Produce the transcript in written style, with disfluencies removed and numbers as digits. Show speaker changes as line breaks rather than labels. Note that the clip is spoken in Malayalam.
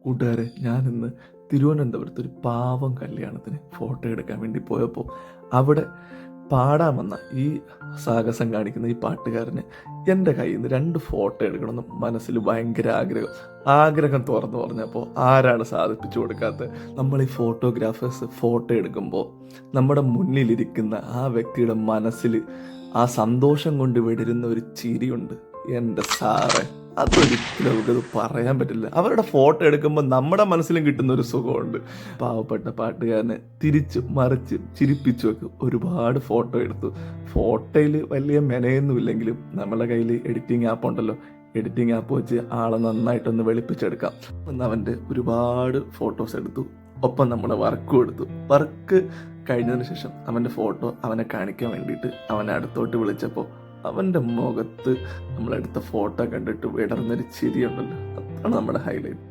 കൂട്ടുകാരെ, ഞാനിന്ന് തിരുവനന്തപുരത്ത് ഒരു പാവം കല്യാണത്തിന് ഫോട്ടോ എടുക്കാൻ വേണ്ടി പോയപ്പോൾ അവിടെ പാടാൻ വന്ന ഈ സാഹസം കാണിക്കുന്ന ഈ പാട്ടുകാരന് എൻ്റെ കയ്യിൽ നിന്ന് 2 ഫോട്ടോ എടുക്കണമെന്ന് മനസ്സിൽ ഭയങ്കര ആഗ്രഹം തുറന്നു പറഞ്ഞപ്പോൾ ആരാണ് സാധിപ്പിച്ചു കൊടുക്കാത്തത്? നമ്മൾ ഈ ഫോട്ടോഗ്രാഫേഴ്സ് ഫോട്ടോ എടുക്കുമ്പോൾ നമ്മുടെ മുന്നിലിരിക്കുന്ന ആ വ്യക്തിയുടെ മനസ്സിൽ ആ സന്തോഷം കൊണ്ട് വിടരുന്ന ഒരു ചിരിയുണ്ട്. എൻ്റെ സാറേ, അതൊരിക്കലും നമുക്കത് പറയാൻ പറ്റില്ല. അവരുടെ ഫോട്ടോ എടുക്കുമ്പോൾ നമ്മുടെ മനസ്സിലും കിട്ടുന്ന ഒരു സുഖമുണ്ട്. പാവപ്പെട്ട പാട്ടുകാരനെ തിരിച്ചു മറിച്ച് ചിരിപ്പിച്ചുമൊക്കെ ഒരുപാട് ഫോട്ടോ എടുത്തു. ഫോട്ടോയിൽ വലിയ മെനയൊന്നുമില്ലെങ്കിലും നമ്മുടെ കയ്യിൽ എഡിറ്റിംഗ് ആപ്പ് ഉണ്ടല്ലോ, എഡിറ്റിംഗ് ആപ്പ് വെച്ച് ആളെ നന്നായിട്ടൊന്ന് വെളുപ്പിച്ചെടുക്കാം. ഒന്ന് അവൻ്റെ ഒരുപാട് ഫോട്ടോസ് എടുത്തു. ഒപ്പം നമ്മുടെ വർക്കും എടുത്തു. വർക്ക് കഴിഞ്ഞതിന് ശേഷം അവൻ്റെ ഫോട്ടോ അവനെ കാണിക്കാൻ വേണ്ടിയിട്ട് അവനെ അടുത്തോട്ട് വിളിച്ചപ്പോൾ അവൻ്റെ മുഖത്ത് നമ്മളെടുത്ത ഫോട്ടോ കണ്ടിട്ട് വിടർന്നൊരു ചിരിയുണ്ടല്ലോ, അതാണ് നമ്മുടെ ഹൈലൈറ്റ്.